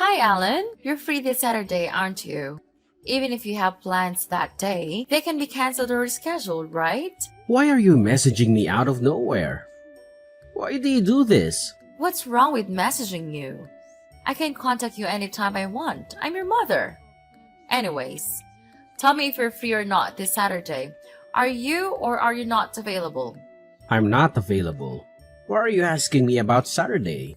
Hi, Alan. You're free this Saturday, aren't you? Even if you have plans that day, they can be canceled or rescheduled, right? Why are you messaging me out of nowhere? Why do you do this? What's wrong with messaging you? I can contact you anytime I want. I'm your mother. Anyways, tell me if you're free or not this Saturday. Are you or are you not available? I'm not available. Why are you asking me about Saturday?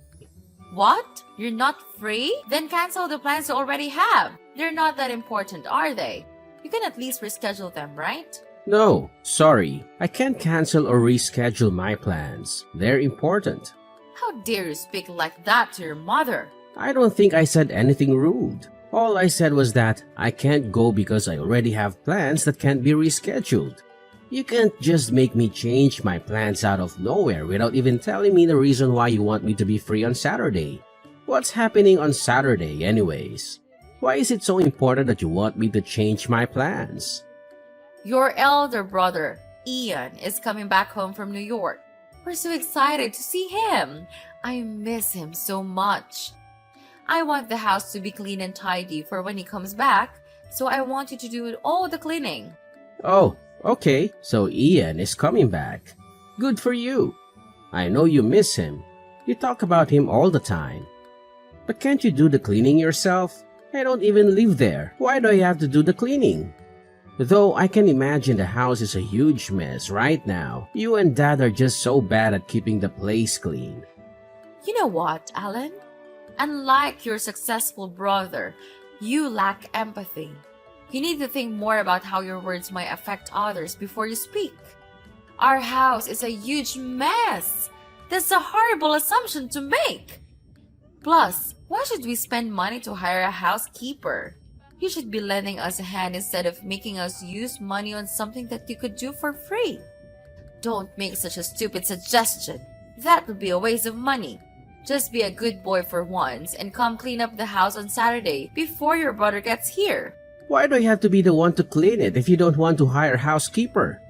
What? You're not free? Then cancel the plans you already have. They're not that important, are they? You can at least reschedule them, right? No, sorry. I can't cancel or reschedule my plans. They're important. How dare you speak like that to your mother? I don't think I said anything rude. All I said was that I can't go because I already have plans that can't be rescheduled. You can't just make me change my plans out of nowhere without even telling me the reason why you want me to be free on Saturday. What's happening on Saturday anyways? Why is it so important that you want me to change my plans? Your elder brother, Ian, is coming back home from New York. We're so excited to see him. I miss him so much. I want the house to be clean and tidy for when he comes back, so I want you to do all the cleaning. Oh, okay, so Ian is coming back. Good for you. I know you miss him. You talk about him all the time. But can't you do the cleaning yourself? I don't even live there. Why do I have to do the cleaning? Though I can imagine the house is a huge mess right now. You and Dad are just so bad at keeping the place clean. You know what, Alan? Unlike your successful brother, you lack empathy. You need to think more about how your words might affect others before you speak. Our house is a huge mess. That's a horrible assumption to make. Plus, why should we spend money to hire a housekeeper? You should be lending us a hand instead of making us use money on something that you could do for free. Don't make such a stupid suggestion. That would be a waste of money. Just be a good boy for once and come clean up the house on Saturday before your brother gets here. Why do I have to be the one to clean it if you don't want to hire a housekeeper?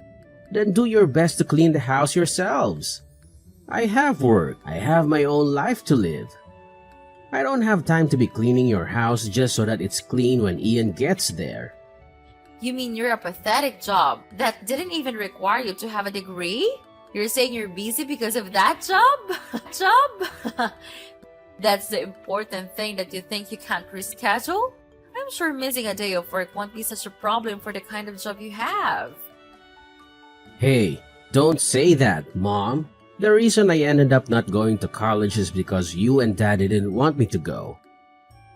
Then do your best to clean the house yourselves. I have work. I have my own life to live. I don't have time to be cleaning your house just so that it's clean when Ian gets there. You mean you're a pathetic job that didn't even require you to have a degree? You're saying you're busy because of that job? That's the important thing that you think you can't reschedule? I'm sure missing a day of work won't be such a problem for the kind of job you have. Hey, don't say that, Mom. The reason I ended up not going to college is because you and Dad didn't want me to go.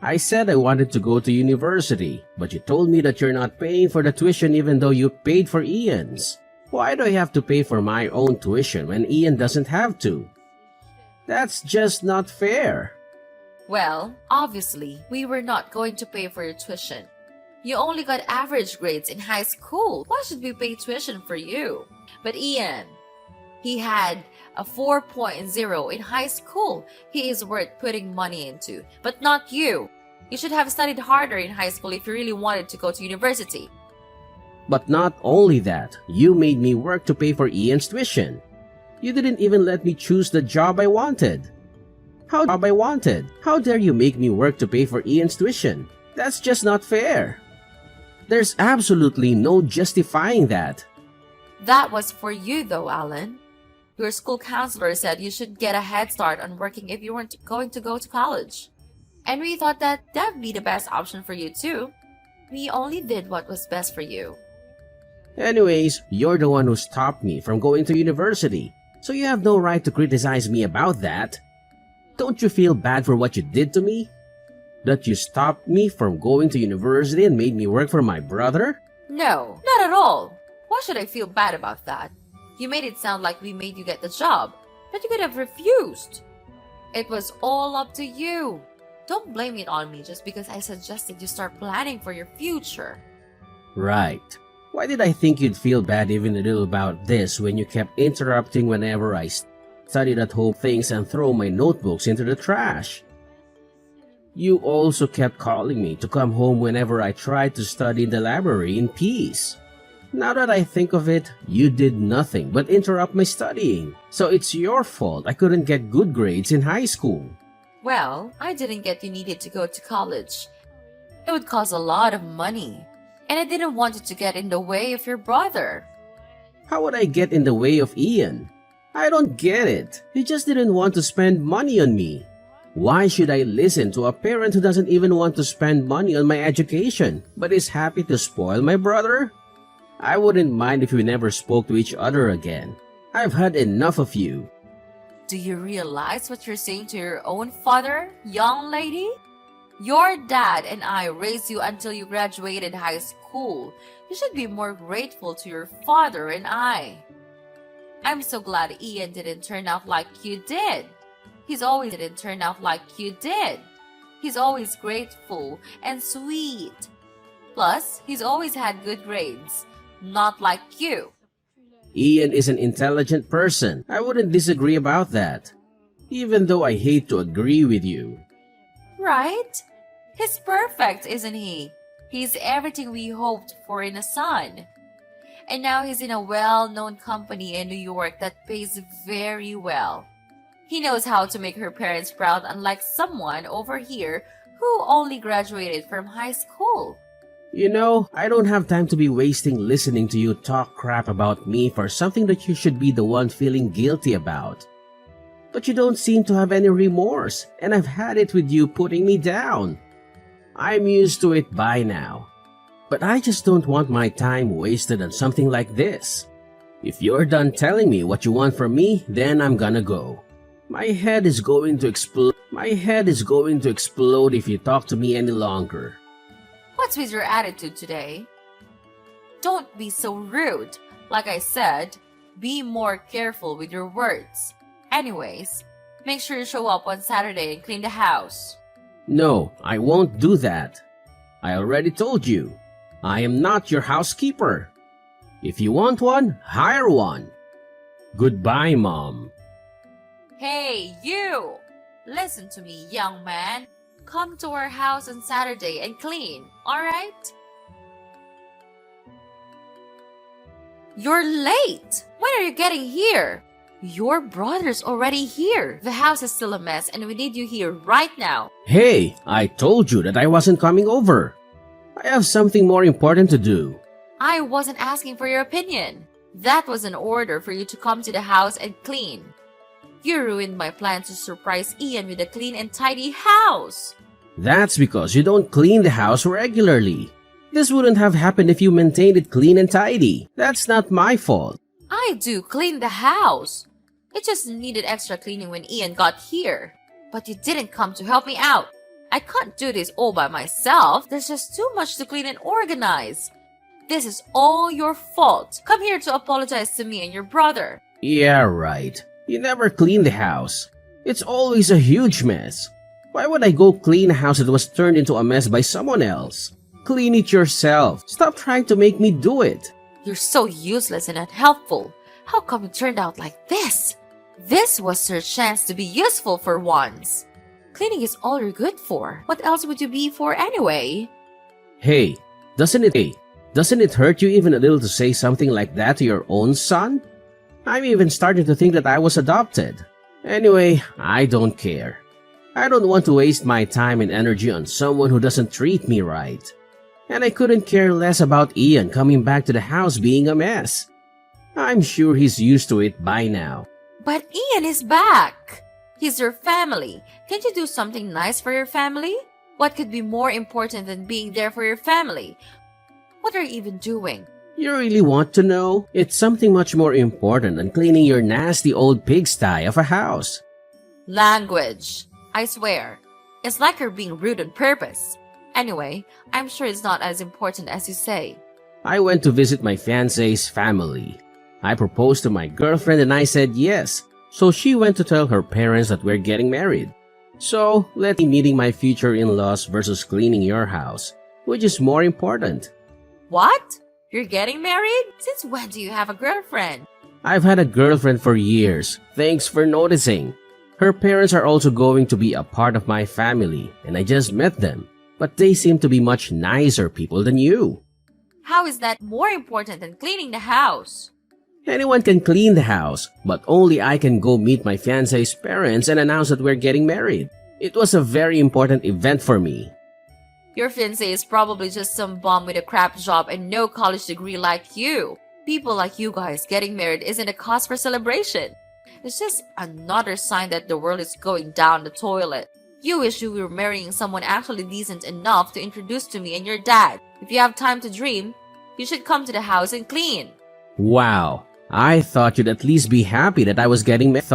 I said I wanted to go to university, but you told me that you're not paying for the tuition even though you paid for Ian's. Why do I have to pay for my own tuition when Ian doesn't have to? That's just not fair. Well, obviously, we were not going to pay for your tuition. You only got average grades in high school. Why should we pay tuition for you? But Ian, he had a 4.0 in high school. He is worth putting money into, but not you. You should have studied harder in high school if you really wanted to go to university. But not only that, you made me work to pay for Ian's tuition. You didn't even let me choose the job I wanted. How dare you make me work to pay for Ian's tuition? That's just not fair. There's absolutely no justifying that. That was for you though, Alan. Your school counselor said you should get a head start on working if you weren't going to go to college. And we thought that that'd be the best option for you too. We only did what was best for you. Anyways, you're the one who stopped me from going to university, so you have no right to criticize me about that. Don't you feel bad for what you did to me? That you stopped me from going to university and made me work for my brother? No, not at all. Why should I feel bad about that? You made it sound like we made you get the job, but you could have refused. It was all up to you. Don't blame it on me just because I suggested you start planning for your future. Right. Why did I think you'd feel bad even a little about this when you kept interrupting whenever I studied at home things and throw my notebooks into the trash? You also kept calling me to come home whenever I tried to study in the library in peace. Now that I think of it, you did nothing but interrupt my studying. So it's your fault I couldn't get good grades in high school. Well, I didn't get you needed to go to college. It would cost a lot of money. And I didn't want it to get in the way of your brother. How would I get in the way of Ian? I don't get it. He just didn't want to spend money on me. Why should I listen to a parent who doesn't even want to spend money on my education, but is happy to spoil my brother? I wouldn't mind if we never spoke to each other again. I've had enough of you. Do you realize what you're saying to your own father, young lady? Your dad and I raised you until you graduated high school. You should be more grateful to your father and I. I'm so glad Ian didn't turn out like you did. He's always grateful and sweet. Plus, he's always had good grades, not like you. Ian is an intelligent person. I wouldn't disagree about that. Even though I hate to agree with you. Right? He's perfect, isn't he? He's everything we hoped for in a son. And now he's in a well-known company in New York that pays very well. He knows how to make her parents proud, unlike someone over here who only graduated from high school. You know, I don't have time to be wasting listening to you talk crap about me for something that you should be the one feeling guilty about. But you don't seem to have any remorse, and I've had it with you putting me down. I'm used to it by now. But I just don't want my time wasted on something like this. If you're done telling me what you want from me, then I'm gonna go. My head is going to explode if you talk to me any longer. What's with your attitude today? Don't be so rude. Like I said, be more careful with your words. Anyways, make sure you show up on Saturday and clean the house. No, I won't do that. I already told you. I am not your housekeeper. If you want one, hire one. Goodbye, Mom. Hey, you! Listen to me, young man. Come to our house on Saturday and clean, alright? You're late! When are you getting here? Your brother's already here. The house is still a mess and we need you here right now. Hey, I told you that I wasn't coming over. I have something more important to do. I wasn't asking for your opinion. That was an order for you to come to the house and clean. You ruined my plan to surprise Ian with a clean and tidy house. That's because you don't clean the house regularly. This wouldn't have happened if you maintained it clean and tidy. That's not my fault. I do clean the house. It just needed extra cleaning when Ian got here. But you didn't come to help me out. I can't do this all by myself. There's just too much to clean and organize. This is all your fault. Come here to apologize to me and your brother. Yeah, right. You never clean the house. It's always a huge mess. Why would I go clean a house that was turned into a mess by someone else? Clean it yourself. Stop trying to make me do it. You're so useless and unhelpful. How come it turned out like this? This was your chance to be useful for once. Cleaning is all you're good for. What else would you be for anyway? Hey, doesn't it hurt you even a little to say something like that to your own son? I'm even starting to think that I was adopted. Anyway, I don't care. I don't want to waste my time and energy on someone who doesn't treat me right. And I couldn't care less about Ian coming back to the house being a mess. I'm sure he's used to it by now. But Ian is back. He's your family. Can't you do something nice for your family? What could be more important than being there for your family? What are you even doing? You really want to know? It's something much more important than cleaning your nasty old pigsty of a house. Language. I swear. It's like you're being rude on purpose. Anyway, I'm sure it's not as important as you say. I went to visit my fiancé's family. I proposed to my girlfriend and I said yes. So she went to tell her parents that we're getting married. So, let's be meeting my future in-laws versus cleaning your house. Which is more important? What? You're getting married? Since when do you have a girlfriend? I've had a girlfriend for years. Thanks for noticing. Her parents are also going to be a part of my family, and I just met them. But they seem to be much nicer people than you. How is that more important than cleaning the house? Anyone can clean the house, but only I can go meet my fiancé's parents and announce that we're getting married. It was a very important event for me. Your fiancé is probably just some bum with a crap job and no college degree like you. People like you guys getting married isn't a cause for celebration. It's just another sign that the world is going down the toilet. You wish you were marrying someone actually decent enough to introduce to me and your dad. If you have time to dream, you should come to the house and clean. Wow. I thought you'd at least be happy that I was getting married.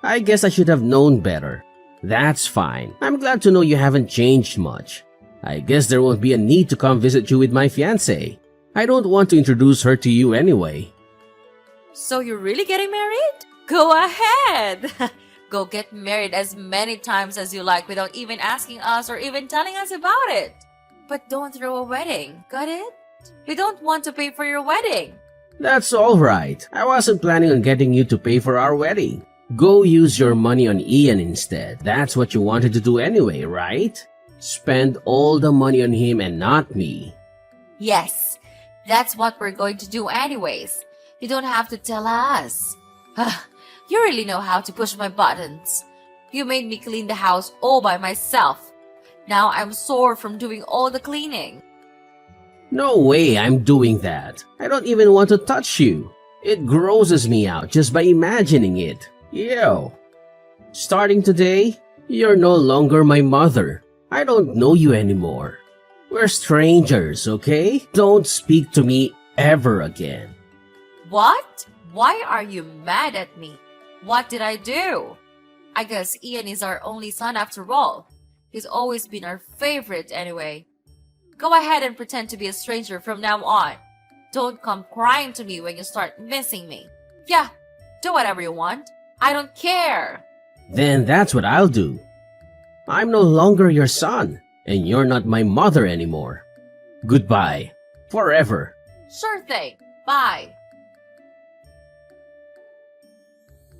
I guess I should have known better. That's fine. I'm glad to know you haven't changed much. I guess there won't be a need to come visit you with my fiancé. I don't want to introduce her to you anyway. So you're really getting married? Go ahead! Go get married as many times as you like without even asking us or even telling us about it. But don't throw a wedding, got it? We don't want to pay for your wedding. That's alright. I wasn't planning on getting you to pay for our wedding. Go use your money on Ian instead. That's what you wanted to do anyway, right? Spend all the money on him and not me. Yes, that's what we're going to do anyways. You don't have to tell us. You really know how to push my buttons. You made me clean the house all by myself. Now I'm sore from doing all the cleaning. No way I'm doing that. I don't even want to touch you. It grosses me out just by imagining it. Ew. Starting today, you're no longer my mother. I don't know you anymore. We're strangers, okay? Don't speak to me ever again. What? Why are you mad at me? What did I do? I guess Ian is our only son after all. He's always been our favorite anyway. Go ahead and pretend to be a stranger from now on. Don't come crying to me when you start missing me. Yeah, do whatever you want. I don't care. Then that's what I'll do. I'm no longer your son, and you're not my mother anymore. Goodbye. Forever. Sure thing. Bye.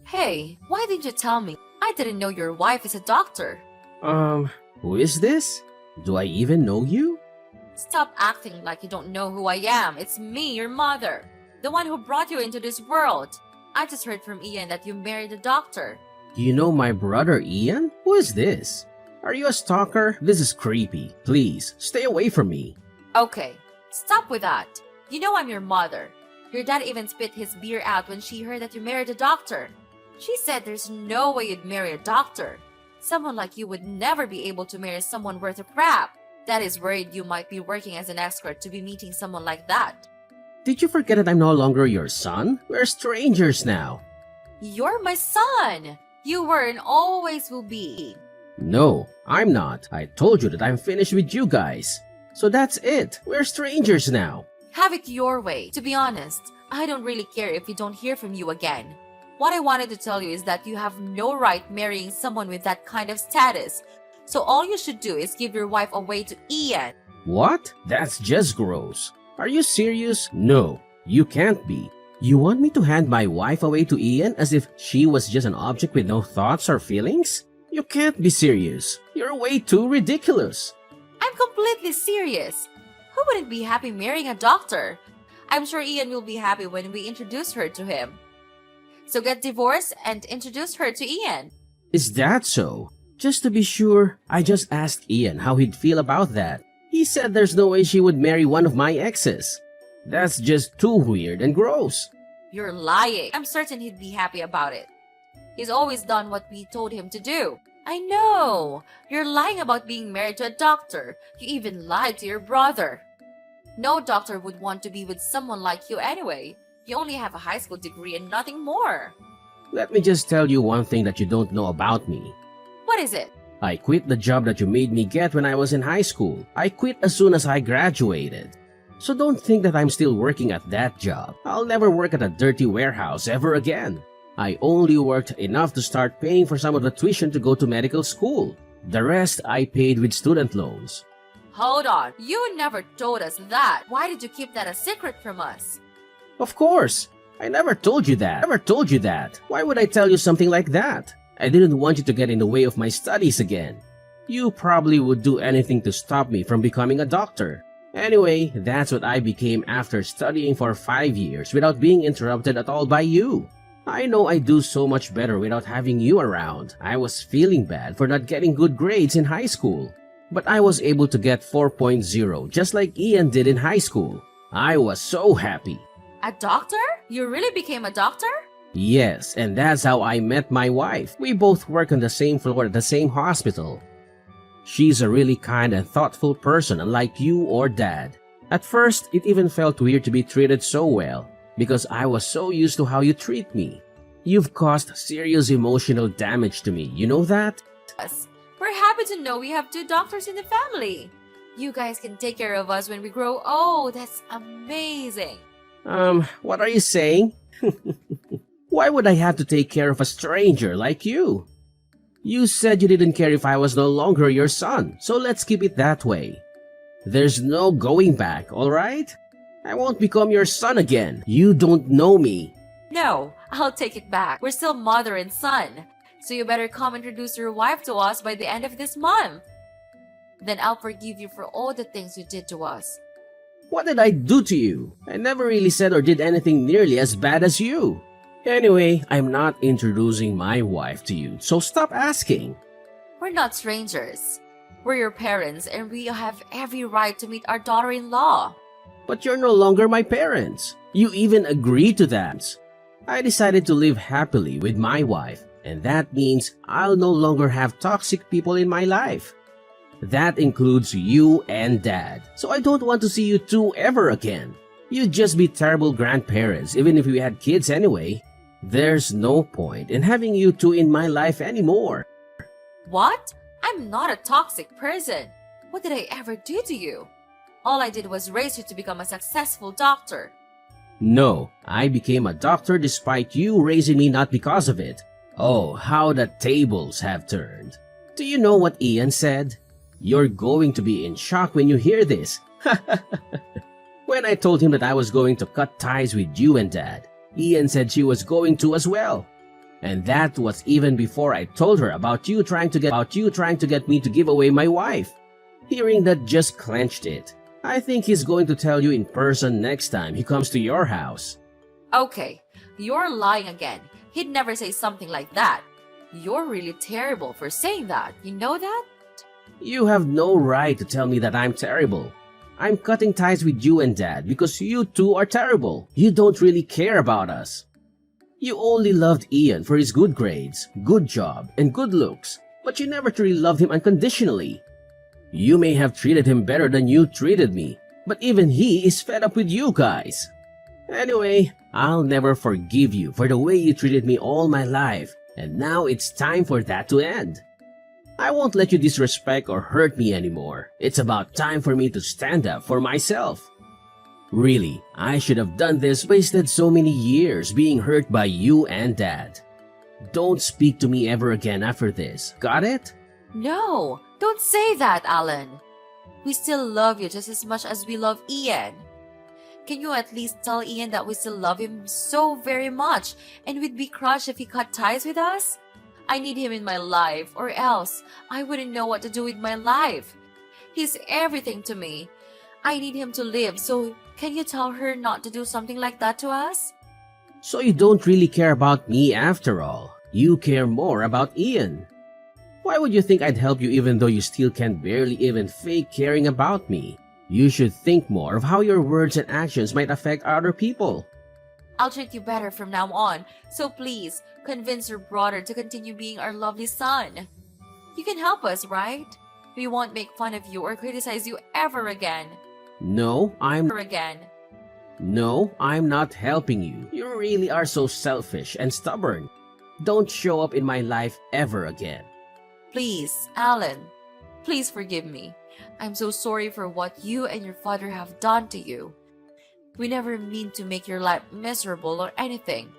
Hey, why didn't you tell me? I didn't know your wife is a doctor. Who is this? Do I even know you? Stop acting like you don't know who I am. It's me, your mother. The one who brought you into this world. I just heard from Ian that you married a doctor. You know my brother Ian? Who is this? Are you a stalker? This is creepy. Please, stay away from me. Okay, stop with that. You know I'm your mother. Your dad even spit his beer out when she heard that you married a doctor. She said there's no way you'd marry a doctor. Someone like you would never be able to marry someone worth a crap. Dad is worried you might be working as an escort to be meeting someone like that. Did you forget that I'm no longer your son? We're strangers now. You're my son. You were and always will be. No, I'm not. I told you that I'm finished with you guys. So that's it. We're strangers now. Have it your way. To be honest, I don't really care if we don't hear from you again. What I wanted to tell you is that you have no right marrying someone with that kind of status. So all you should do is give your wife away to Ian. What? That's just gross. Are you serious? No, you can't be. You want me to hand my wife away to Ian as if she was just an object with no thoughts or feelings? You can't be serious. You're way too ridiculous. I'm completely serious. Who wouldn't be happy marrying a doctor? I'm sure Ian will be happy when we introduce her to him. So get divorced and introduce her to Ian. Is that so? Just to be sure, I just asked Ian how he'd feel about that. He said there's no way she would marry one of my exes. That's just too weird and gross. You're lying. I'm certain he'd be happy about it. He's always done what we told him to do. I know. You're lying about being married to a doctor. You even lied to your brother. No doctor would want to be with someone like you anyway. You only have a high school degree and nothing more. Let me just tell you one thing that you don't know about me. What is it? I quit the job that you made me get when I was in high school. I quit as soon as I graduated. So don't think that I'm still working at that job. I'll never work at a dirty warehouse ever again. I only worked enough to start paying for some of the tuition to go to medical school. The rest I paid with student loans. Hold on. You never told us that. Why did you keep that a secret from us? Of course. I never told you that. Why would I tell you something like that? I didn't want you to get in the way of my studies again. You probably would do anything to stop me from becoming a doctor. Anyway, that's what I became after studying for 5 years without being interrupted at all by you. I know I do so much better without having you around. I was feeling bad for not getting good grades in high school. But I was able to get 4.0 just like Ian did in high school. I was so happy. A doctor? You really became a doctor? Yes, and that's how I met my wife. We both work on the same floor at the same hospital. She's a really kind and thoughtful person, unlike you or Dad. At first, it even felt weird to be treated so well, because I was so used to how you treat me. You've caused serious emotional damage to me, you know that? Yes. We're happy to know we have two doctors in the family. You guys can take care of us when we grow old. That's amazing. What are you saying? Why would I have to take care of a stranger like you? You said you didn't care if I was no longer your son, so let's keep it that way. There's no going back, alright? I won't become your son again. You don't know me. No, I'll take it back. We're still mother and son. So you better come introduce your wife to us by the end of this month. Then I'll forgive you for all the things you did to us. What did I do to you? I never really said or did anything nearly as bad as you. Anyway, I'm not introducing my wife to you, so stop asking. We're not strangers. We're your parents and we have every right to meet our daughter-in-law. But you're no longer my parents. You even agreed to that. I decided to live happily with my wife, and that means I'll no longer have toxic people in my life. That includes you and Dad, so I don't want to see you two ever again. You'd just be terrible grandparents even if we had kids anyway. There's no point in having you two in my life anymore. What? I'm not a toxic person. What did I ever do to you? All I did was raise you to become a successful doctor. No, I became a doctor despite you raising me, not because of it. Oh, how the tables have turned. Do you know what Ian said? You're going to be in shock when you hear this. When I told him that I was going to cut ties with you and Dad, Ian said she was going to as well. And that was even before I told her about you trying to get me to give away my wife. Hearing that just clenched it. I think he's going to tell you in person next time he comes to your house. Okay, you're lying again. He'd never say something like that. You're really terrible for saying that. You know that? You have no right to tell me that I'm terrible. I'm cutting ties with you and Dad because you two are terrible. You don't really care about us. You only loved Ian for his good grades, good job, and good looks, but you never truly loved him unconditionally. You may have treated him better than you treated me, but even he is fed up with you guys. Anyway, I'll never forgive you for the way you treated me all my life, and now it's time for that to end. I won't let you disrespect or hurt me anymore. It's about time for me to stand up for myself. Really, I should have done this, wasted so many years being hurt by you and Dad. Don't speak to me ever again after this, got it? No, don't say that, Alan. We still love you just as much as we love Ian. Can you at least tell Ian that we still love him so very much and we'd be crushed if he cut ties with us? I need him in my life, or else I wouldn't know what to do with my life. He's everything to me. I need him to live, so can you tell her not to do something like that to us? So you don't really care about me after all. You care more about Ian. Why would you think I'd help you even though you still can barely even fake caring about me? You should think more of how your words and actions might affect other people. I'll treat you better from now on, so please, convince your brother to continue being our lovely son. You can help us, right? We won't make fun of you or criticize you ever again. No, I'm not helping you. You really are so selfish and stubborn. Don't show up in my life ever again. Please, Alan, please forgive me. I'm so sorry for what you and your father have done to you. We never mean to make your life miserable or anything.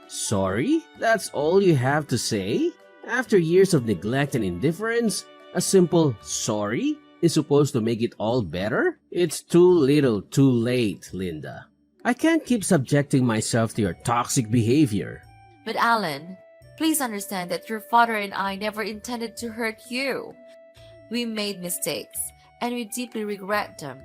Sorry? That's all you have to say? After years of neglect and indifference, a simple sorry is supposed to make it all better? It's too little too late, Linda. I can't keep subjecting myself to your toxic behavior. But Alan, please understand that your father and I never intended to hurt you. We made mistakes, and we deeply regret them.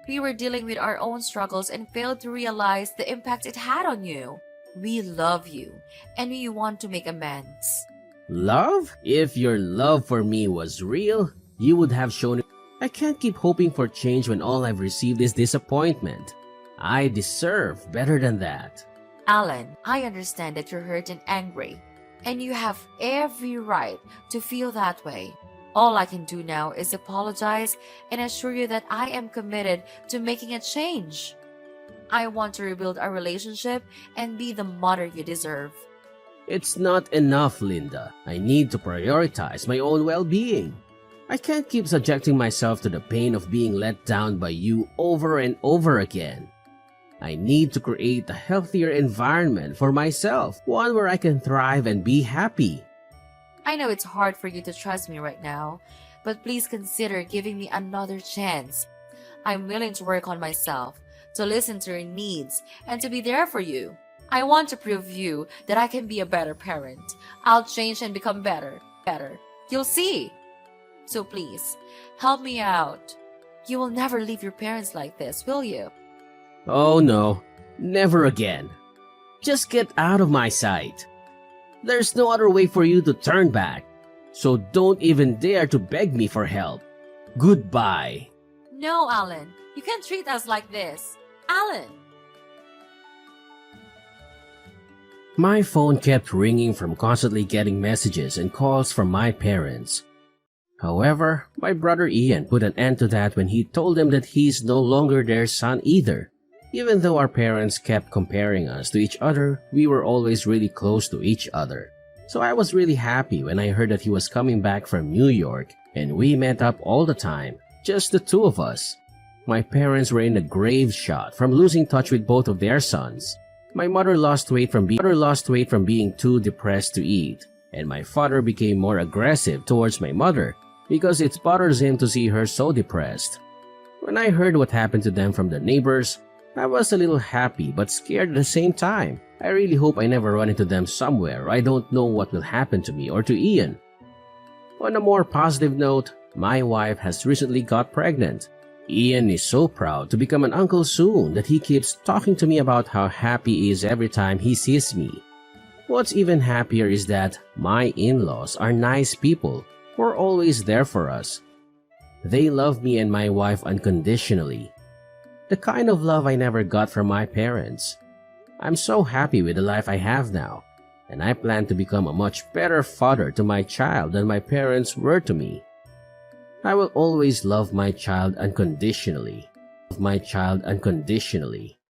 We were dealing with our own struggles and failed to realize the impact it had on you. We love you, and we want to make amends. Love? If your love for me was real, you would have shown it. I can't keep hoping for change when all I've received is disappointment. I deserve better than that. Alan, I understand that you're hurt and angry, and you have every right to feel that way. All I can do now is apologize and assure you that I am committed to making a change. I want to rebuild our relationship and be the mother you deserve. It's not enough, Linda. I need to prioritize my own well-being. I can't keep subjecting myself to the pain of being let down by you over and over again. I need to create a healthier environment for myself, one where I can thrive and be happy. I know it's hard for you to trust me right now, but please consider giving me another chance. I'm willing to work on myself, to listen to your needs, and to be there for you. I want to prove you that I can be a better parent. I'll change and become better. You'll see. So please, help me out. You will never leave your parents like this, will you? Oh no, never again. Just get out of my sight. There's no other way for you to turn back, so don't even dare to beg me for help. Goodbye. No, Alan. You can't treat us like this. Alan! My phone kept ringing from constantly getting messages and calls from my parents. However, my brother Ian put an end to that when he told them that he's no longer their son either. Even though our parents kept comparing us to each other, we were always really close to each other. So I was really happy when I heard that he was coming back from New York, and we met up all the time, just the two of us. My parents were in a grave shot from losing touch with both of their sons. My mother lost weight from being too depressed to eat, and my father became more aggressive towards my mother because it bothers him to see her so depressed. When I heard what happened to them from the neighbors, I was a little happy but scared at the same time. I really hope I never run into them somewhere. I don't know what will happen to me or to Ian. On a more positive note, my wife has recently got pregnant. Ian is so proud to become an uncle soon that he keeps talking to me about how happy he is every time he sees me. What's even happier is that my in-laws are nice people who are always there for us. They love me and my wife unconditionally. The kind of love I never got from my parents. I'm so happy with the life I have now, and I plan to become a much better father to my child than my parents were to me. I will always love my child unconditionally.